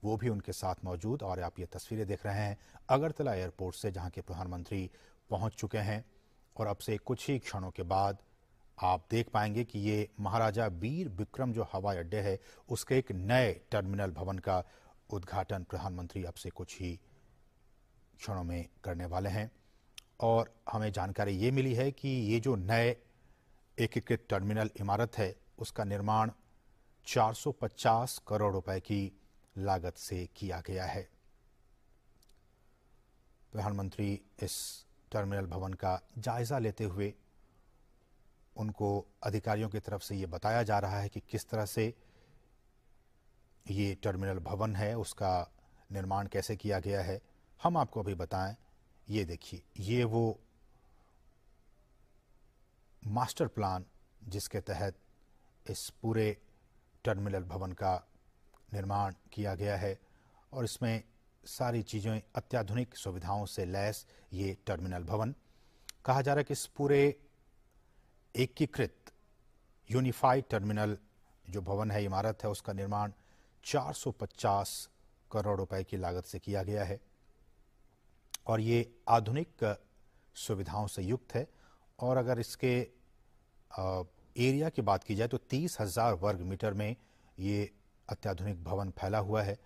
वो भी उनके साथ मौजूद। और आप ये तस्वीरें देख रहे हैं अगरतला एयरपोर्ट से, जहां के प्रधानमंत्री पहुंच चुके हैं। और अब से कुछ ही क्षणों के बाद आप देख पाएंगे कि ये महाराजा वीर विक्रम जो हवाई अड्डे है, उसके एक नए टर्मिनल भवन का उद्घाटन प्रधानमंत्री अब से कुछ ही क्षणों में करने वाले हैं। और हमें जानकारी ये मिली है कि ये जो नए एकीकृत टर्मिनल इमारत है, उसका निर्माण 450 करोड़ रुपए की लागत से किया गया है। प्रधानमंत्री इस टर्मिनल भवन का जायजा लेते हुए उनको अधिकारियों की तरफ से ये बताया जा रहा है कि किस तरह से ये टर्मिनल भवन है, उसका निर्माण कैसे किया गया है। हम आपको अभी बताएं, ये देखिए, ये वो मास्टर प्लान जिसके तहत इस पूरे टर्मिनल भवन का निर्माण किया गया है। और इसमें सारी चीज़ें अत्याधुनिक सुविधाओं से लैस ये टर्मिनल भवन। कहा जा रहा है कि इस पूरे एकीकृत यूनिफाइड टर्मिनल जो भवन है, इमारत है, उसका निर्माण 450 करोड़ रुपए की लागत से किया गया है। और ये आधुनिक सुविधाओं से युक्त है। और अगर इसके एरिया की बात की जाए तो 30,000 वर्ग मीटर में ये अत्याधुनिक भवन फैला हुआ है।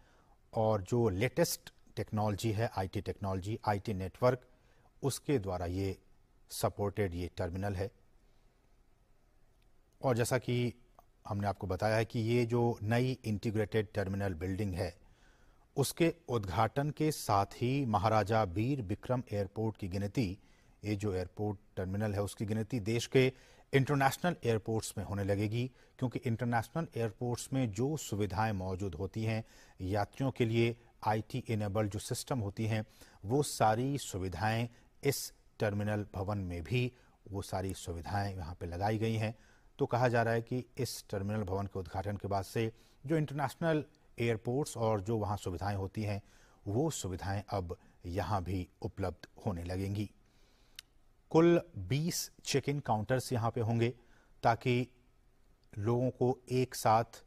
और जो लेटेस्ट टेक्नोलॉजी है, आईटी टेक्नोलॉजी, आईटी नेटवर्क, उसके द्वारा ये सपोर्टेड ये टर्मिनल है। और जैसा कि हमने आपको बताया है कि ये जो नई इंटीग्रेटेड टर्मिनल बिल्डिंग है, उसके उद्घाटन के साथ ही महाराजा वीर विक्रम एयरपोर्ट की गिनती, ये जो एयरपोर्ट टर्मिनल है उसकी गिनती देश के इंटरनेशनल एयरपोर्ट्स में होने लगेगी। क्योंकि इंटरनेशनल एयरपोर्ट्स में जो सुविधाएं मौजूद होती हैं यात्रियों के लिए, आईटी इनेबल्ड जो सिस्टम होती हैं, वो सारी सुविधाएं इस टर्मिनल भवन में भी वो सारी सुविधाएं यहाँ पे लगाई गई हैं। तो कहा जा रहा है कि इस टर्मिनल भवन के उद्घाटन के बाद से जो इंटरनेशनल एयरपोर्ट्स और जो वहाँ सुविधाएं होती हैं, वो सुविधाएं अब यहाँ भी उपलब्ध होने लगेंगी। कुल 20 चेक इन काउंटर्स यहाँ पे होंगे, ताकि लोगों को एक साथ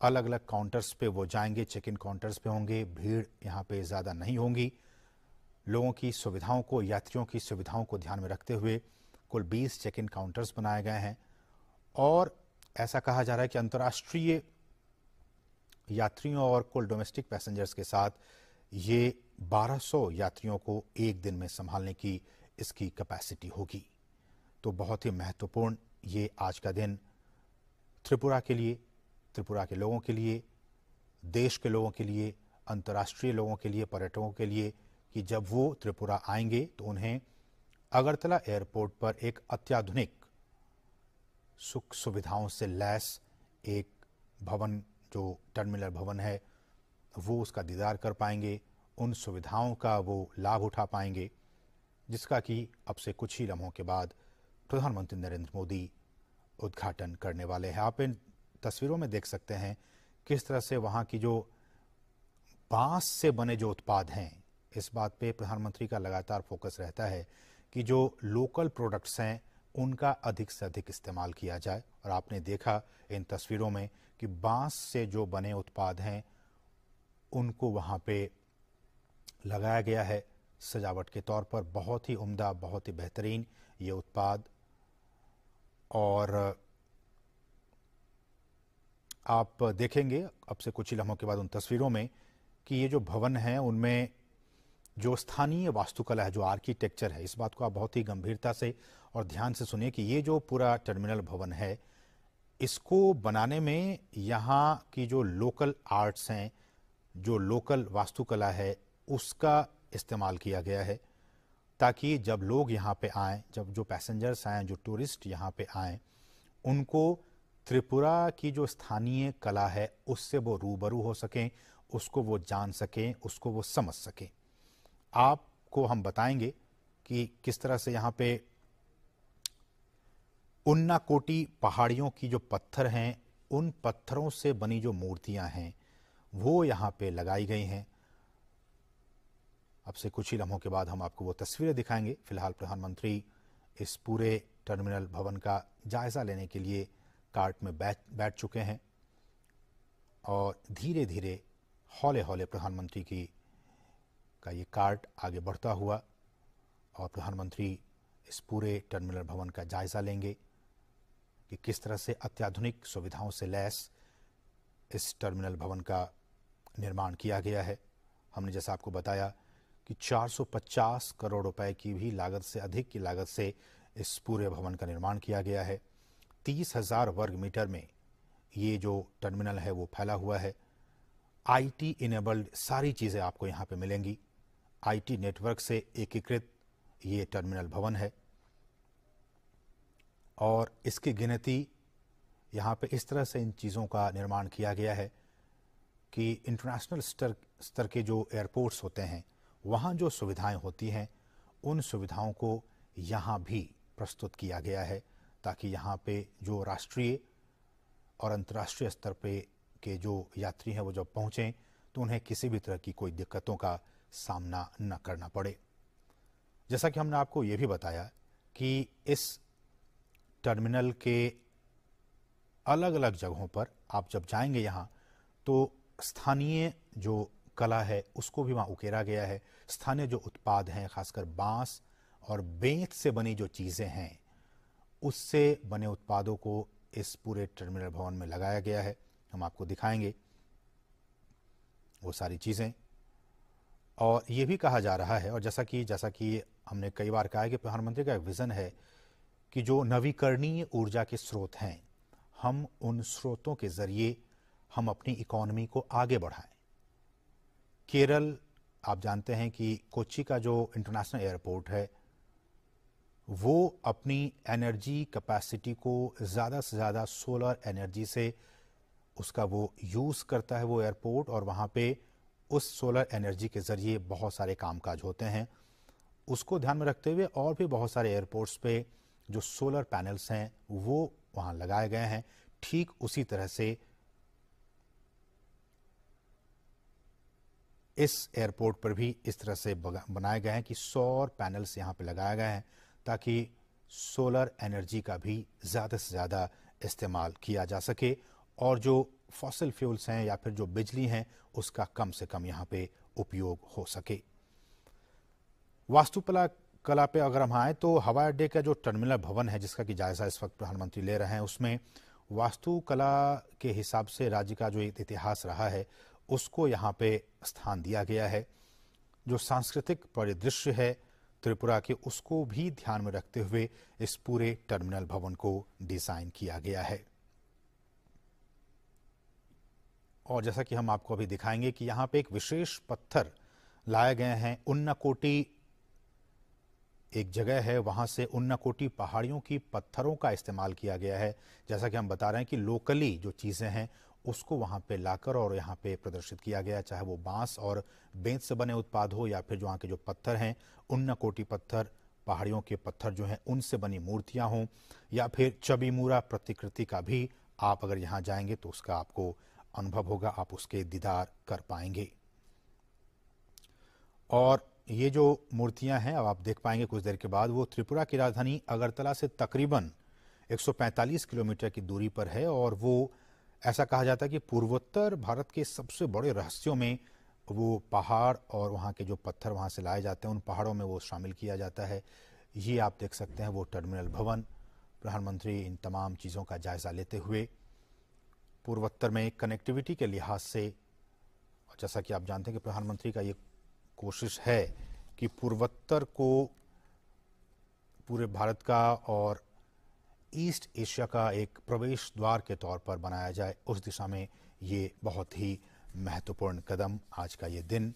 अलग अलग काउंटर्स पे वो जाएंगे, चेक इन काउंटर्स पे होंगे, भीड़ यहाँ पे ज़्यादा नहीं होंगी। लोगों की सुविधाओं को, यात्रियों की सुविधाओं को ध्यान में रखते हुए कुल 20 चेक इन काउंटर्स बनाए गए हैं। और ऐसा कहा जा रहा है कि अंतर्राष्ट्रीय यात्रियों और कुल डोमेस्टिक पैसेंजर्स के साथ ये 1200 यात्रियों को एक दिन में संभालने की इसकी कैपेसिटी होगी। तो बहुत ही महत्वपूर्ण ये आज का दिन त्रिपुरा के लिए, त्रिपुरा के लोगों के लिए, देश के लोगों के लिए, अंतर्राष्ट्रीय लोगों के लिए, पर्यटकों के लिए, कि जब वो त्रिपुरा आएंगे तो उन्हें अगरतला एयरपोर्ट पर एक अत्याधुनिक सुख सुविधाओं से लैस एक भवन, जो टर्मिनल भवन है, वो उसका दीदार कर पाएंगे, उन सुविधाओं का वो लाभ उठा पाएंगे, जिसका कि अब से कुछ ही लम्हों के बाद प्रधानमंत्री नरेंद्र मोदी उद्घाटन करने वाले हैं। आप इन तस्वीरों में देख सकते हैं किस तरह से वहाँ की जो बांस से बने जो उत्पाद हैं, इस बात पे प्रधानमंत्री का लगातार फोकस रहता है कि जो लोकल प्रोडक्ट्स हैं उनका अधिक से अधिक इस्तेमाल किया जाए। और आपने देखा इन तस्वीरों में कि बांस से जो बने उत्पाद हैं उनको वहाँ पे लगाया गया है सजावट के तौर पर। बहुत ही उम्दा, बहुत ही बेहतरीन ये उत्पाद। और आप देखेंगे अब से कुछ ही लम्हों के बाद उन तस्वीरों में कि ये जो भवन है उनमें जो स्थानीय वास्तुकला है, जो आर्किटेक्चर है, इस बात को आप बहुत ही गंभीरता से और ध्यान से सुनिए कि ये जो पूरा टर्मिनल भवन है, इसको बनाने में यहाँ की जो लोकल आर्ट्स हैं, जो लोकल वास्तुकला है, उसका इस्तेमाल किया गया है, ताकि जब लोग यहाँ पे आएँ, जब जो पैसेंजर्स आएँ, जो टूरिस्ट यहाँ पे आएँ, उनको त्रिपुरा की जो स्थानीय कला है उससे वो रूबरू हो सकें, उसको वो जान सकें, उसको वो समझ सकें। आपको हम बताएंगे कि किस तरह से यहाँ पे उन्नाकोटी पहाड़ियों की जो पत्थर हैं, उन पत्थरों से बनी जो मूर्तियां हैं वो यहाँ पे लगाई गई हैं। अब से कुछ ही लम्हों के बाद हम आपको वो तस्वीरें दिखाएंगे। फिलहाल प्रधानमंत्री इस पूरे टर्मिनल भवन का जायजा लेने के लिए कार्ट में बैठ चुके हैं और धीरे धीरे हौले हौले प्रधानमंत्री का ये कार्ड आगे बढ़ता हुआ और प्रधानमंत्री इस पूरे टर्मिनल भवन का जायजा लेंगे कि किस तरह से अत्याधुनिक सुविधाओं से लैस इस टर्मिनल भवन का निर्माण किया गया है। हमने जैसा आपको बताया कि 450 करोड़ रुपए की भी लागत से अधिक की लागत से इस पूरे भवन का निर्माण किया गया है। 30,000 वर्ग मीटर में ये जो टर्मिनल है वो फैला हुआ है। आईटी इनेबल्ड सारी चीज़ें आपको यहाँ पे मिलेंगी। आईटी नेटवर्क से एकीकृत ये टर्मिनल भवन है और इसकी गिनती यहाँ पे इस तरह से इन चीज़ों का निर्माण किया गया है कि इंटरनेशनल स्तर के जो एयरपोर्ट्स होते हैं वहाँ जो सुविधाएं होती हैं उन सुविधाओं को यहाँ भी प्रस्तुत किया गया है ताकि यहाँ पे जो राष्ट्रीय और अंतर्राष्ट्रीय स्तर पे के जो यात्री हैं वो जब पहुँचें तो उन्हें किसी भी तरह की कोई दिक्कतों का सामना न करना पड़े। जैसा कि हमने आपको ये भी बताया कि इस टर्मिनल के अलग अलग जगहों पर आप जब जाएंगे यहाँ तो स्थानीय जो कला है उसको भी वहाँ उकेरा गया है। स्थानीय जो उत्पाद हैं खासकर बांस और बेंत से बनी जो चीज़ें हैं उससे बने उत्पादों को इस पूरे टर्मिनल भवन में लगाया गया है। हम आपको दिखाएंगे वो सारी चीज़ें। और ये भी कहा जा रहा है और जैसा कि हमने कई बार कहा है कि प्रधानमंत्री का एक विज़न है कि जो नवीकरणीय ऊर्जा के स्रोत हैं हम उन स्रोतों के जरिए हम अपनी इकोनॉमी को आगे बढ़ाएं। केरल, आप जानते हैं कि कोच्चि का जो इंटरनेशनल एयरपोर्ट है वो अपनी एनर्जी कैपेसिटी को ज़्यादा से ज़्यादा सोलर एनर्जी से उसका वो यूज़ करता है वो एयरपोर्ट, और वहाँ पे उस सोलर एनर्जी के ज़रिए बहुत सारे कामकाज होते हैं। उसको ध्यान में रखते हुए और भी बहुत सारे एयरपोर्ट्स पे जो सोलर पैनल्स हैं वो वहाँ लगाए गए हैं। ठीक उसी तरह से इस एयरपोर्ट पर भी इस तरह से बनाए गए हैं कि सौर पैनल्स यहाँ पे लगाए गए हैं ताकि सोलर एनर्जी का भी ज़्यादा से ज़्यादा इस्तेमाल किया जा सके और जो फॉसिल फ्यूल्स हैं या फिर जो बिजली हैं उसका कम से कम यहाँ पे उपयोग हो सके। वास्तुकला पे अगर हम आए तो हवाई अड्डे का जो टर्मिनल भवन है जिसका कि जायजा इस वक्त प्रधानमंत्री ले रहे हैं उसमें वास्तुकला के हिसाब से राज्य का जो इतिहास रहा है उसको यहाँ पे स्थान दिया गया है। जो सांस्कृतिक परिदृश्य है त्रिपुरा के उसको भी ध्यान में रखते हुए इस पूरे टर्मिनल भवन को डिजाइन किया गया है। और जैसा कि हम आपको अभी दिखाएंगे कि यहाँ पे एक विशेष पत्थर लाए गए हैं। उन्नाकोटी एक जगह है, वहाँ से उन्नाकोटी पहाड़ियों की पत्थरों का इस्तेमाल किया गया है। जैसा कि हम बता रहे हैं कि लोकली जो चीज़ें हैं उसको वहाँ पे लाकर और यहाँ पे प्रदर्शित किया गया, चाहे वो बांस और बेंत से बने उत्पाद हो या फिर जो वहाँ के जो पत्थर हैं उन्नाकोटी पत्थर, पहाड़ियों के पत्थर जो हैं उनसे बनी मूर्तियाँ हों या फिर चबीमुरा प्रतिकृति का भी आप अगर यहाँ जाएंगे तो उसका आपको अनुभव होगा, आप उसके दीदार कर पाएंगे। और ये जो मूर्तियां हैं अब आप देख पाएंगे कुछ देर के बाद, वो त्रिपुरा की राजधानी अगरतला से तकरीबन 145 किलोमीटर की दूरी पर है और वो ऐसा कहा जाता है कि पूर्वोत्तर भारत के सबसे बड़े रहस्यों में वो पहाड़ और वहाँ के जो पत्थर वहाँ से लाए जाते हैं उन पहाड़ों में वो शामिल किया जाता है। ये आप देख सकते हैं वो टर्मिनल भवन। प्रधानमंत्री इन तमाम चीज़ों का जायज़ा लेते हुए पूर्वोत्तर में कनेक्टिविटी के लिहाज से, और जैसा कि आप जानते हैं कि प्रधानमंत्री का ये कोशिश है कि पूर्वोत्तर को पूरे भारत का और ईस्ट एशिया का एक प्रवेश द्वार के तौर पर बनाया जाए, उस दिशा में ये बहुत ही महत्वपूर्ण कदम आज का ये दिन।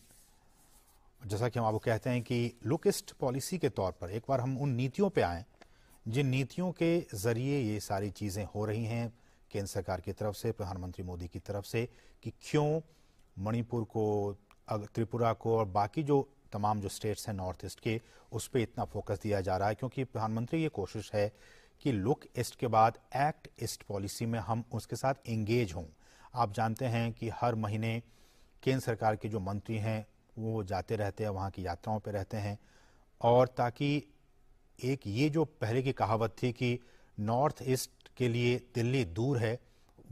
जैसा कि हम आपको कहते हैं कि लुक ईस्ट पॉलिसी के तौर पर एक बार हम उन नीतियों पे आएँ जिन नीतियों के ज़रिए ये सारी चीज़ें हो रही हैं केंद्र सरकार की तरफ से, प्रधानमंत्री मोदी की तरफ से, कि क्यों मणिपुर को, त्रिपुरा को और बाकी जो तमाम जो स्टेट्स हैं नॉर्थ ईस्ट के उस पर इतना फोकस दिया जा रहा है, क्योंकि प्रधानमंत्री ये कोशिश है कि लुक ईस्ट के बाद एक्ट ईस्ट पॉलिसी में हम उसके साथ एंगेज हों। आप जानते हैं कि हर महीने केंद्र सरकार के जो मंत्री हैं वो जाते रहते हैं, वहाँ की यात्राओं पर रहते हैं, और ताकि एक ये जो पहले की कहावत थी कि नॉर्थ ईस्ट के लिए दिल्ली दूर है,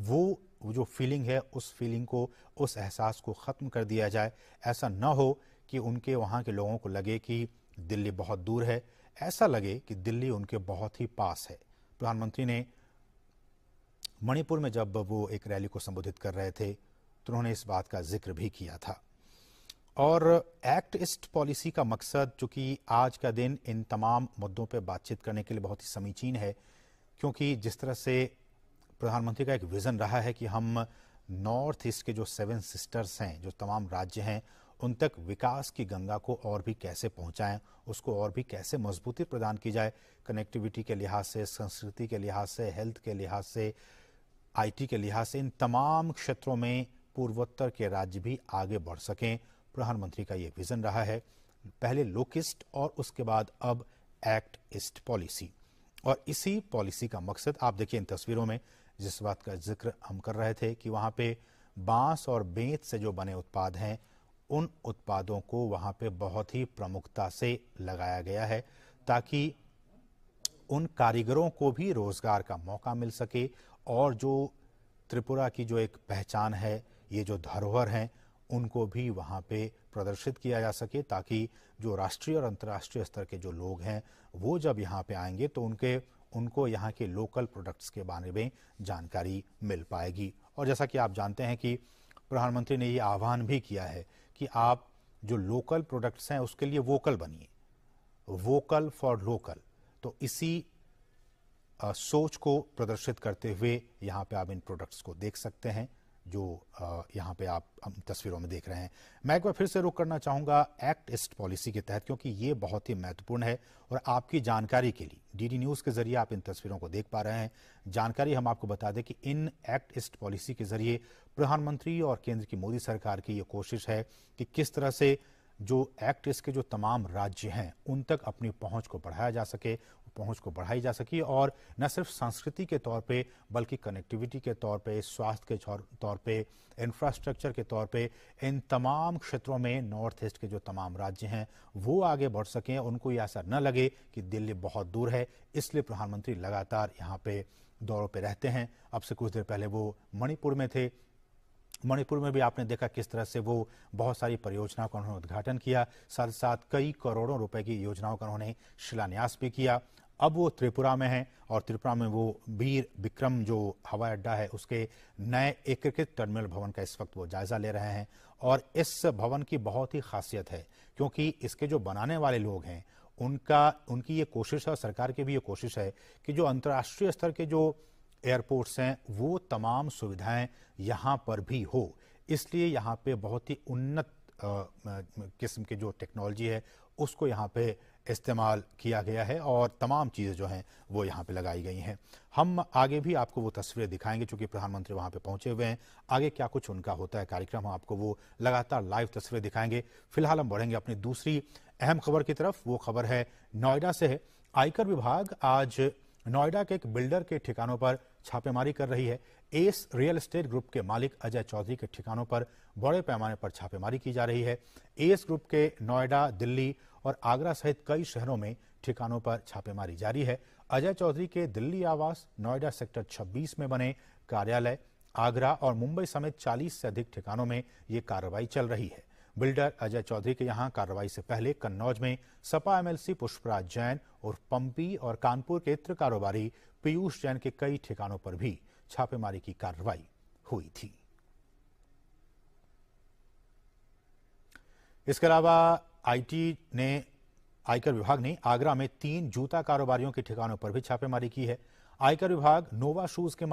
वो वो जो फीलिंग है उस फीलिंग को, उस एहसास को ख़त्म कर दिया जाए। ऐसा न हो कि उनके वहाँ के लोगों को लगे कि दिल्ली बहुत दूर है, ऐसा लगे कि दिल्ली उनके बहुत ही पास है। प्रधानमंत्री ने मणिपुर में जब वो एक रैली को संबोधित कर रहे थे तो उन्होंने इस बात का जिक्र भी किया था। और एक्ट ईस्ट पॉलिसी का मकसद, चूंकि आज का दिन इन तमाम मुद्दों पर बातचीत करने के लिए बहुत ही समीचीन है, क्योंकि जिस तरह से प्रधानमंत्री का एक विजन रहा है कि हम नॉर्थ ईस्ट के जो 7 सिस्टर्स हैं, जो तमाम राज्य हैं, उन तक विकास की गंगा को और भी कैसे पहुंचाएं, उसको और भी कैसे मजबूती प्रदान की जाए, कनेक्टिविटी के लिहाज से, संस्कृति के लिहाज से, हेल्थ के लिहाज से, आईटी के लिहाज से, इन तमाम क्षेत्रों में पूर्वोत्तर के राज्य भी आगे बढ़ सकें। प्रधानमंत्री का ये विजन रहा है, पहले लोक ईस्ट और उसके बाद अब एक्ट ईस्ट पॉलिसी। और इसी पॉलिसी का मकसद आप देखिए इन तस्वीरों में, जिस बात का जिक्र हम कर रहे थे कि वहाँ पे बांस और बेंत से जो बने उत्पाद हैं, उन उत्पादों को वहाँ पे बहुत ही प्रमुखता से लगाया गया है ताकि उन कारीगरों को भी रोजगार का मौका मिल सके और जो त्रिपुरा की जो एक पहचान है, ये जो धरोहर हैं, उनको भी वहाँ पे प्रदर्शित किया जा सके, ताकि जो राष्ट्रीय और अंतर्राष्ट्रीय स्तर के जो लोग हैं वो जब यहाँ पे आएंगे तो उनको यहाँ के लोकल प्रोडक्ट्स के बारे में जानकारी मिल पाएगी। और जैसा कि आप जानते हैं कि प्रधानमंत्री ने ये आह्वान भी किया है कि आप जो लोकल प्रोडक्ट्स हैं उसके लिए वोकल बनिए, वोकल फॉर लोकल। तो इसी सोच को प्रदर्शित करते हुए यहाँ पे आप इन प्रोडक्ट्स को देख सकते हैं जो यहाँ पे आप तस्वीरों में देख रहे हैं। मैं एक बार फिर से रुक करना चाहूँगा एक्ट ईस्ट पॉलिसी के तहत, क्योंकि ये बहुत ही महत्वपूर्ण है और आपकी जानकारी के लिए डीडी न्यूज़ के जरिए आप इन तस्वीरों को देख पा रहे हैं। जानकारी हम आपको बता दें कि इन एक्ट ईस्ट पॉलिसी के जरिए प्रधानमंत्री और केंद्र की मोदी सरकार की ये कोशिश है कि किस तरह से जो एक्ट ईस्ट के जो तमाम राज्य हैं उन तक अपनी पहुँच को बढ़ाया जा सके, पहुंच को बढ़ाई जा सकी, और न सिर्फ संस्कृति के तौर पे बल्कि कनेक्टिविटी के तौर पे, स्वास्थ्य के तौर पे, इंफ्रास्ट्रक्चर के तौर पे, इन तमाम क्षेत्रों में नॉर्थ ईस्ट के जो तमाम राज्य हैं वो आगे बढ़ सकें, उनको ये ऐसा न लगे कि दिल्ली बहुत दूर है। इसलिए प्रधानमंत्री लगातार यहाँ पे दौरों पे रहते हैं। अब से कुछ देर पहले वो मणिपुर में थे। मणिपुर में भी आपने देखा किस तरह से वो बहुत सारी परियोजनाओं का उन्होंने उद्घाटन किया, साथ ही साथ कई करोड़ों रुपए की योजनाओं का उन्होंने शिलान्यास भी किया। अब वो त्रिपुरा में हैं और त्रिपुरा में वो वीर विक्रम जो हवाई अड्डा है उसके नए एकीकृत टर्मिनल भवन का इस वक्त वो जायजा ले रहे हैं। और इस भवन की बहुत ही खासियत है क्योंकि इसके जो बनाने वाले लोग हैं उनकी ये कोशिश है और सरकार की भी ये कोशिश है कि जो अंतर्राष्ट्रीय स्तर के जो एयरपोर्ट्स हैं वो तमाम सुविधाएं यहाँ पर भी हो। इसलिए यहाँ पे बहुत ही उन्नत किस्म की जो टेक्नोलॉजी है उसको यहाँ पे इस्तेमाल किया गया है और तमाम चीज़ें जो हैं वो यहाँ पे लगाई गई हैं। हम आगे भी आपको वो तस्वीरें दिखाएंगे चूंकि प्रधानमंत्री वहाँ पे पहुंचे हुए हैं। आगे क्या कुछ उनका होता है कार्यक्रम, हम आपको वो लगातार लाइव तस्वीरें दिखाएंगे। फिलहाल हम बढ़ेंगे अपनी दूसरी अहम खबर की तरफ। वो खबर है नोएडा से है। आयकर विभाग आज नोएडा के एक बिल्डर के ठिकानों पर छापेमारी कर रही है। एस रियल एस्टेट ग्रुप के मालिक अजय चौधरी के ठिकानों पर बड़े पैमाने पर छापेमारी की जा रही है। एस ग्रुप के नोएडा, दिल्ली और आगरा सहित कई शहरों में ठिकानों पर छापेमारी जारी है। अजय चौधरी के दिल्ली आवास, नोएडा सेक्टर 26 में बने कार्यालय, आगरा और मुंबई समेत 40 से अधिक ठिकानों में ये कार्रवाई चल रही है। बिल्डर अजय चौधरी के यहां कार्रवाई से पहले कन्नौज में सपा एमएलसी पुष्पराज जैन और पंपी और कानपुर के इत्र कारोबारी पीयूष जैन के कई ठिकानों पर भी छापेमारी की कार्रवाई हुई थी। इसके अलावा आयकर विभाग ने आगरा में 3 जूता कारोबारियों के ठिकानों पर भी छापेमारी की है। आयकर विभाग नोवा शूज के